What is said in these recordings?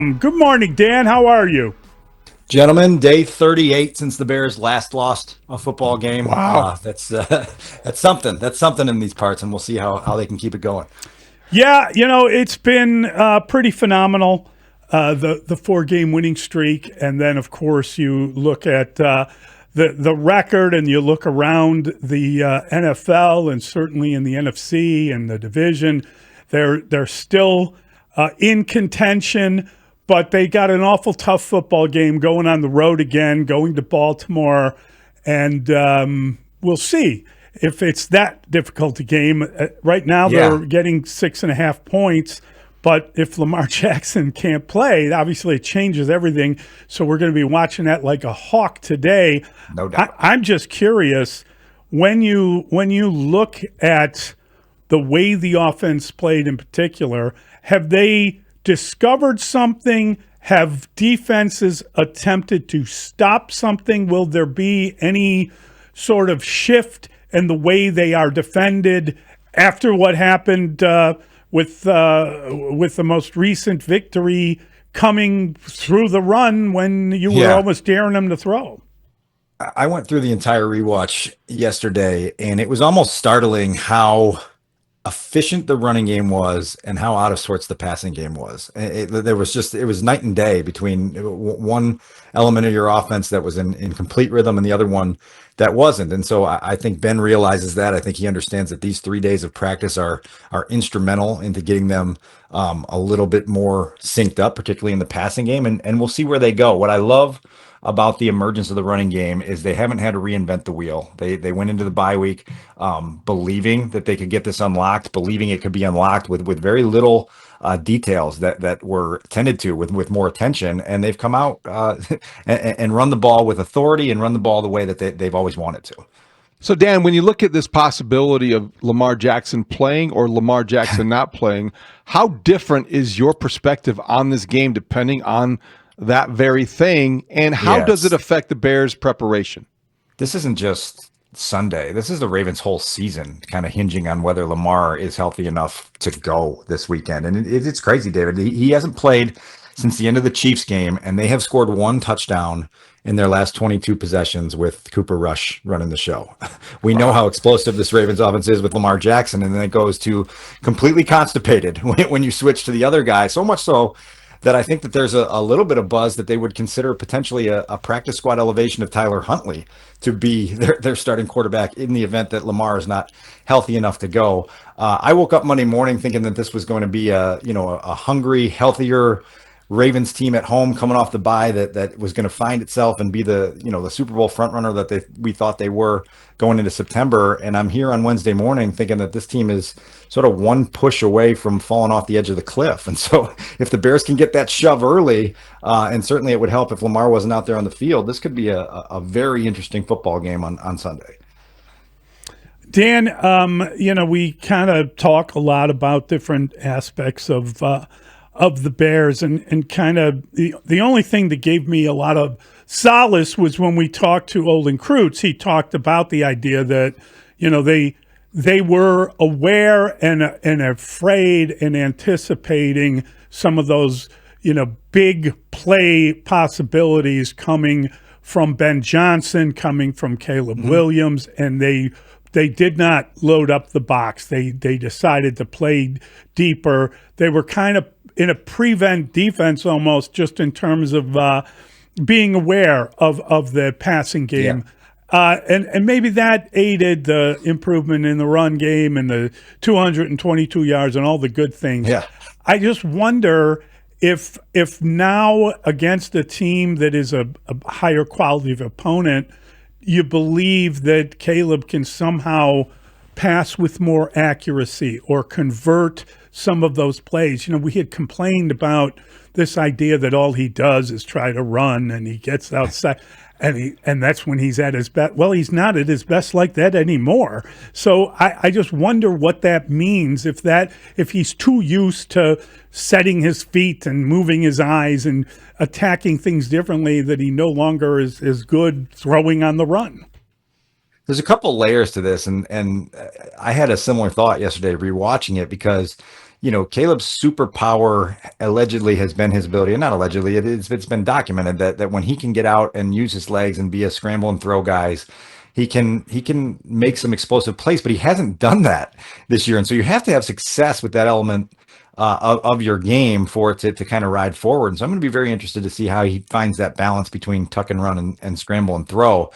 Good morning, Dan. How are you? Gentlemen, day 38 since the Bears last lost a football game. Wow. That's something. That's something in these parts, and we'll see how they can keep it going. Yeah, it's been pretty phenomenal. The 4 game winning streak, and then of course you look at the record, and you look around the NFL, and certainly in the NFC and the division, they're still in contention. But they got an awful tough football game going on the road again, going to Baltimore, and we'll see if it's that difficult a game. Right now, they're Yeah, getting 6.5 points, but if Lamar Jackson can't play, obviously it changes everything. So we're going to be watching that like a hawk today. no doubt. I'm just curious when you look at the way the offense played in particular, have they discovered something? Have defenses attempted to stop something? Will there be any sort of shift in the way they are defended after what happened with the most recent victory coming through the run when you were Yeah, almost daring them to throw? I went through the entire rewatch yesterday, and it was almost startling how efficient the running game was and how out of sorts the passing game was. It was night and day between one element of your offense that was in complete rhythm and the other one that wasn't. And so I think Ben realizes that. I think he understands that these 3 days of practice are instrumental into getting them a little bit more synced up, particularly in the passing game. And we'll see where they go. What I love about the emergence of the running game is they haven't had to reinvent the wheel. They went into the bye week believing that they could get this unlocked, believing it could be unlocked with very little details that were tended to with more attention, and they've come out and run the ball with authority and run the ball the way that they've always wanted to. So, Dan, when you look at this possibility of Lamar Jackson playing or Lamar Jackson not playing, how different is your perspective on this game depending on that very thing? And how does it Yes. affect the Bears' preparation? This isn't just Sunday. This is the Ravens' whole season, kind of hinging on whether Lamar is healthy enough to go this weekend. And it's crazy, David. He hasn't played since the end of the Chiefs game, and they have scored one touchdown in their last 22 possessions with Cooper Rush running the show. We know how explosive this Ravens offense is with Lamar Jackson, and then it goes to completely constipated when you switch to the other guy. So much so that I think that there's a little bit of buzz that they would consider potentially a practice squad elevation of Tyler Huntley to be their starting quarterback in the event that Lamar is not healthy enough to go. I woke up Monday morning thinking that this was going to be a hungry, healthier Ravens team at home coming off the bye that was going to find itself and be the Super Bowl front runner that we thought they were going into September. And I'm here on Wednesday morning thinking that this team is sort of one push away from falling off the edge of the cliff. And so if the Bears can get that shove early, and certainly it would help if Lamar wasn't out there on the field, this could be a very interesting football game on Sunday. Dan, we kind of talk a lot about different aspects of the Bears, and kind of the only thing that gave me a lot of solace was when we talked to Olin Kreutz. He talked about the idea that they were aware and afraid and anticipating some of those big play possibilities coming from Ben Johnson, coming from Caleb Williams, and they did not load up the box. They decided to play deeper. They were kind of in a prevent defense almost, just in terms of being aware of the passing Yeah. game. And maybe that aided the improvement in the run game and the 222 yards and all the good things. Yeah. I just wonder if now against a team that is a higher quality of opponent, you believe that Caleb can somehow pass with more accuracy or convert some of those plays. We had complained about this idea that all he does is try to run and he gets outside and that's when he's at his best. Well, he's not at his best like that anymore. So I just wonder what that means, if he's too used to setting his feet and moving his eyes and attacking things differently, that he no longer is good throwing on the run. There's a couple layers to this, and I had a similar thought yesterday rewatching it because Caleb's superpower allegedly has been his ability, and not allegedly, it's been documented that when he can get out and use his legs and be a scramble and throw guys, he can make some explosive plays, but he hasn't done that this year. And so you have to have success with that element of your game for it to kind of ride forward. And so I'm going to be very interested to see how he finds that balance between tuck and run and scramble and throw.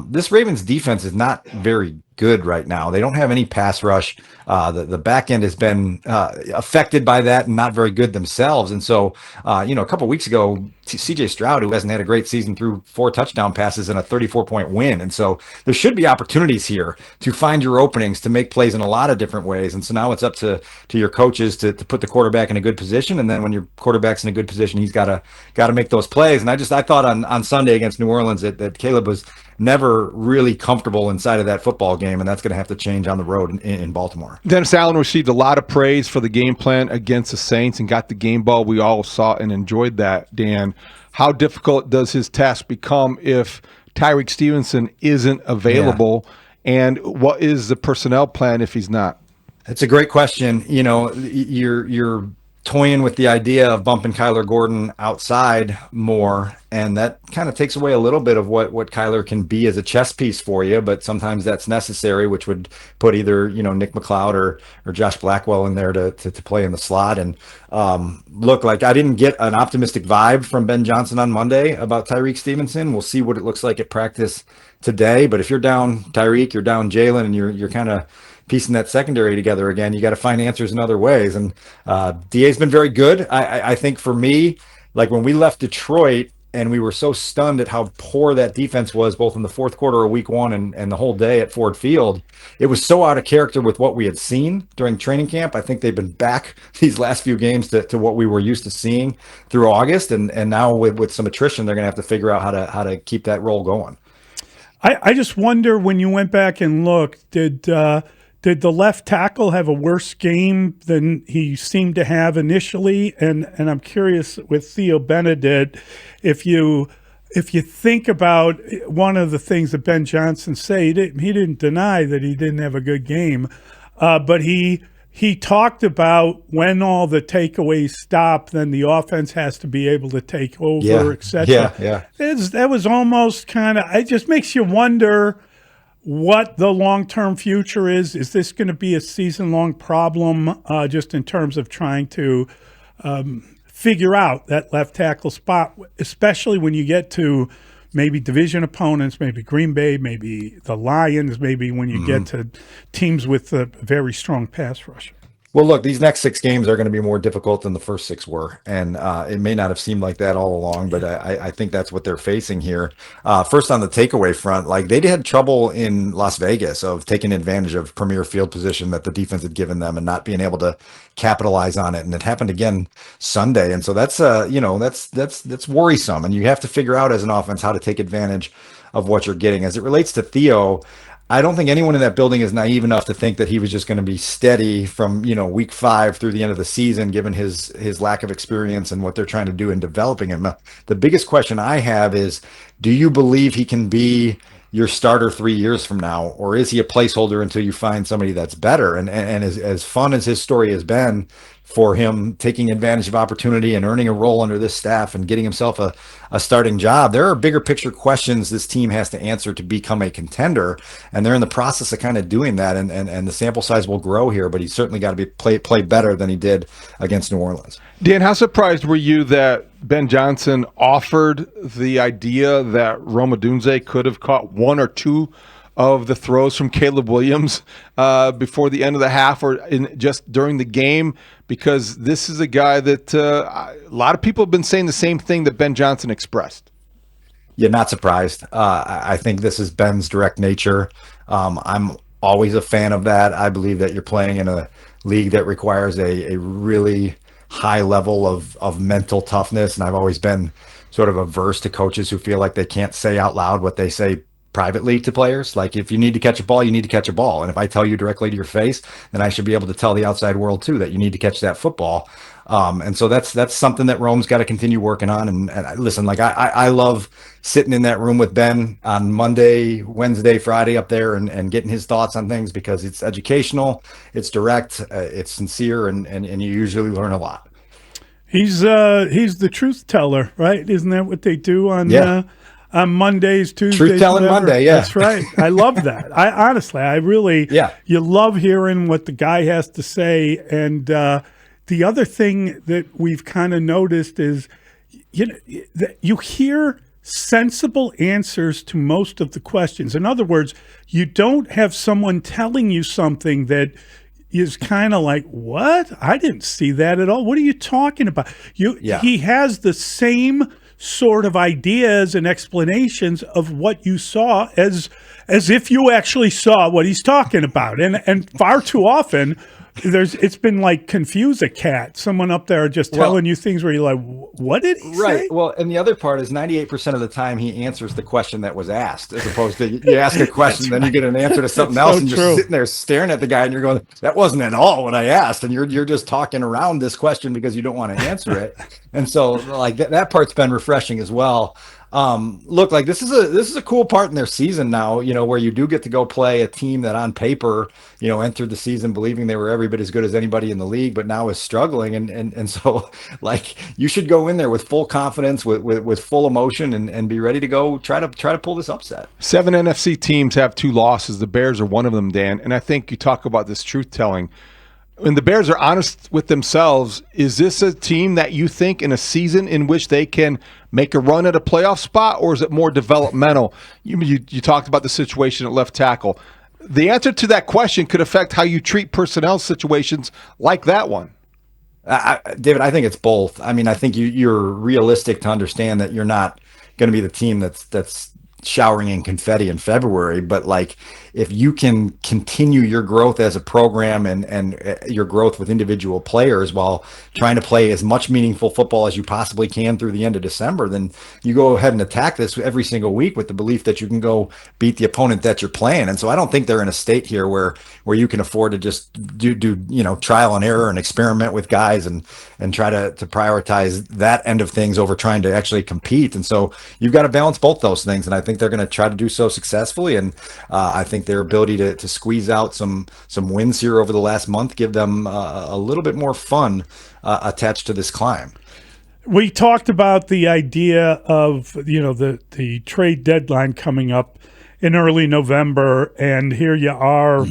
This Ravens defense is not very good right now. They don't have any pass rush. The back end has been affected by that and not very good themselves. And so, a couple of weeks ago, CJ Stroud, who hasn't had a great season, threw 4 touchdown passes in a 34-point win. And so there should be opportunities here to find your openings, to make plays in a lot of different ways. And so now it's up to your coaches to put the quarterback in a good position. And then when your quarterback's in a good position, he's got to make those plays. And I thought on Sunday against New Orleans that Caleb was never really comfortable inside of that football game, and that's going to have to change on the road in Baltimore. Dennis Allen received a lot of praise for the game plan against the Saints and got the game ball. We all saw and enjoyed that, Dan. How difficult does his task become if Tyreek Stevenson isn't available, and what is the personnel plan if he's not? It's a great question. You're toying with the idea of bumping Kyler Gordon outside more, and that kind of takes away a little bit of what Kyler can be as a chess piece for you, but sometimes that's necessary, which would put either Nick McLeod or Josh Blackwell in there to play in the slot. And look, like, I didn't get an optimistic vibe from Ben Johnson on Monday about Tyreek Stevenson. We'll see what it looks like at practice today, but if you're down Tyreek, you're down Jalen, and you're kind of piecing that secondary together again, you got to find answers in other ways. And DA's been very good. I think for me, like when we left Detroit and we were so stunned at how poor that defense was, both in the fourth quarter of week 1 and the whole day at Ford Field, it was so out of character with what we had seen during training camp. I think they've been back these last few games to what we were used to seeing through August. And now with some attrition, they're going to have to figure out how to keep that roll going. I just wonder, when you went back and looked, did the left tackle have a worse game than he seemed to have initially? And I'm curious with Theo Benedict, if you think about one of the things that Ben Johnson said, he didn't deny that he didn't have a good game, but he talked about when all the takeaways stop, then the offense has to be able to take over, etc. Yeah. That was almost kind of, it just makes you wonder what the long-term future is. Is this going to be a season-long problem, just in terms of trying to figure out that left tackle spot, especially when you get to maybe division opponents, maybe Green Bay, maybe the Lions, maybe when you get to teams with a very strong pass rush? Well, look, these next 6 games are going to be more difficult than the first 6 were. And it may not have seemed like that all along, but I think that's what they're facing here. First, on the takeaway front, like, they had trouble in Las Vegas of taking advantage of premier field position that the defense had given them and not being able to capitalize on it. And it happened again Sunday. And so that's worrisome. And you have to figure out as an offense how to take advantage of what you're getting. As it relates to Theo, I don't think anyone in that building is naive enough to think that he was just going to be steady from, week 5 through the end of the season, given his lack of experience and what they're trying to do in developing him. The biggest question I have is, do you believe he can be your starter 3 years from now, or is he a placeholder until you find somebody that's better? And as fun as his story has been, for him taking advantage of opportunity and earning a role under this staff and getting himself a starting job, there are bigger picture questions this team has to answer to become a contender, and they're in the process of kind of doing that, and the sample size will grow here, but he's certainly got to play better than he did against New Orleans. Dan, how surprised were you that Ben Johnson offered the idea that Rome Odunze could have caught 1 or 2 of the throws from Caleb Williams before the end of the half, or just during the game? Because this is a guy that a lot of people have been saying the same thing that Ben Johnson expressed. Yeah, not surprised. I think this is Ben's direct nature. I'm always a fan of that. I believe that you're playing in a league that requires a really high level of mental toughness, and I've always been sort of averse to coaches who feel like they can't say out loud what they say privately to players. Like, if you need to catch a ball, you need to catch a ball. And if I tell you directly to your face, then I should be able to tell the outside world too that you need to catch that football. And so that's something that Rome's got to continue working on. And listen, like I love sitting in that room with Ben on Monday, Wednesday, Friday up there and getting his thoughts on things, because it's educational, it's direct, it's sincere, and you usually learn a lot. He's the truth teller, right? Isn't that what they do on Mondays, Tuesdays? Truth telling whatever? Monday, yeah. That's right. I love that. I honestly, I really, you love hearing what the guy has to say. And the other thing that we've kind of noticed is, you hear sensible answers to most of the questions. In other words, you don't have someone telling you something that is kind of like, what? I didn't see that at all. What are you talking about? He has the same sort of ideas and explanations of what you saw as if you actually saw what he's talking about. And far too often, it's been like confuse a cat. Someone up there just telling you things where you're like, what did he say? Well, and the other part is 98% of the time he answers the question that was asked, as opposed to you ask a question, then you get an answer to something else, and you're sitting there staring at the guy and you're going, that wasn't at all what I asked. And you're just talking around this question because you don't want to answer it. And so like that part's been refreshing as well. Look, like this is a cool part in their season now, where you do get to go play a team that on paper, entered the season believing they were every bit as good as anybody in the league, but now is struggling. And so like you should go in there with full confidence, with full emotion, and be ready to go try to pull this upset. 7 NFC teams have 2 losses. The Bears are one of them, Dan. And I think you talk about this truth telling. When the Bears are honest with themselves, is this a team that you think in a season in which they can make a run at a playoff spot, or is it more developmental? You talked about the situation at left tackle. The answer to that question could affect how you treat personnel situations like that one. David, I think it's both. I mean, I think you're realistic to understand that you're not going to be the team that's showering in confetti in February, but like if you can continue your growth as a program and your growth with individual players while trying to play as much meaningful football as you possibly can through the end of December, then you go ahead and attack this every single week with the belief that you can go beat the opponent that you're playing. And so I don't think they're in a state here where you can afford to just do trial and error and experiment with guys and try to prioritize that end of things over trying to actually compete. And so you've got to balance both those things, and I think they're going to try to do so successfully. And I think their ability to squeeze out some wins here over the last month give them a little bit more fun attached to this climb. We talked about the idea of the trade deadline coming up in early November, and here you are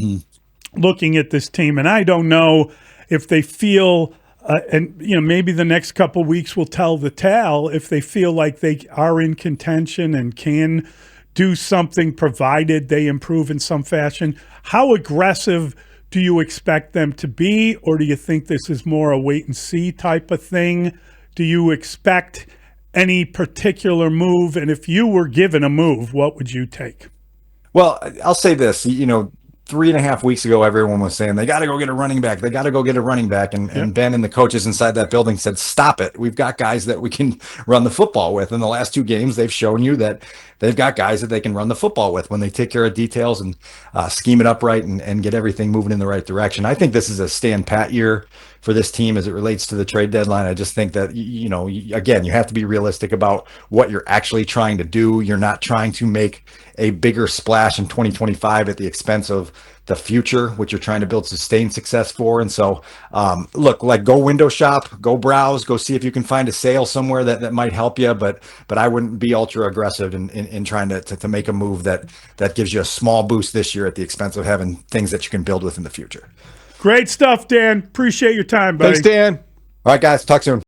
looking at this team, and I don't know if they feel and maybe the next couple weeks will tell the tale if they feel like they are in contention and can do something provided they improve in some fashion. How aggressive do you expect them to be, or do you think this is more a wait and see type of thing? Do you expect any particular move? And if you were given a move, what would you take? Well, I'll say this, 3.5 weeks ago, everyone was saying they got to go get a running back. They got to go get a running back. And Ben and the coaches inside that building said, stop it. We've got guys that we can run the football with. In the last 2 games, they've shown you that they've got guys that they can run the football with when they take care of details and scheme it up right and get everything moving in the right direction. I think this is a stand pat year for this team as it relates to the trade deadline. I just think that, again, you have to be realistic about what you're actually trying to do. You're not trying to make a bigger splash in 2025 at the expense of the future, which you're trying to build sustained success for. And so, look, like go window shop, go browse, go see if you can find a sale somewhere that might help you. But I wouldn't be ultra aggressive in trying to make a move that gives you a small boost this year at the expense of having things that you can build with in the future. Great stuff, Dan. Appreciate your time, buddy. Thanks, Dan. All right, guys. Talk soon.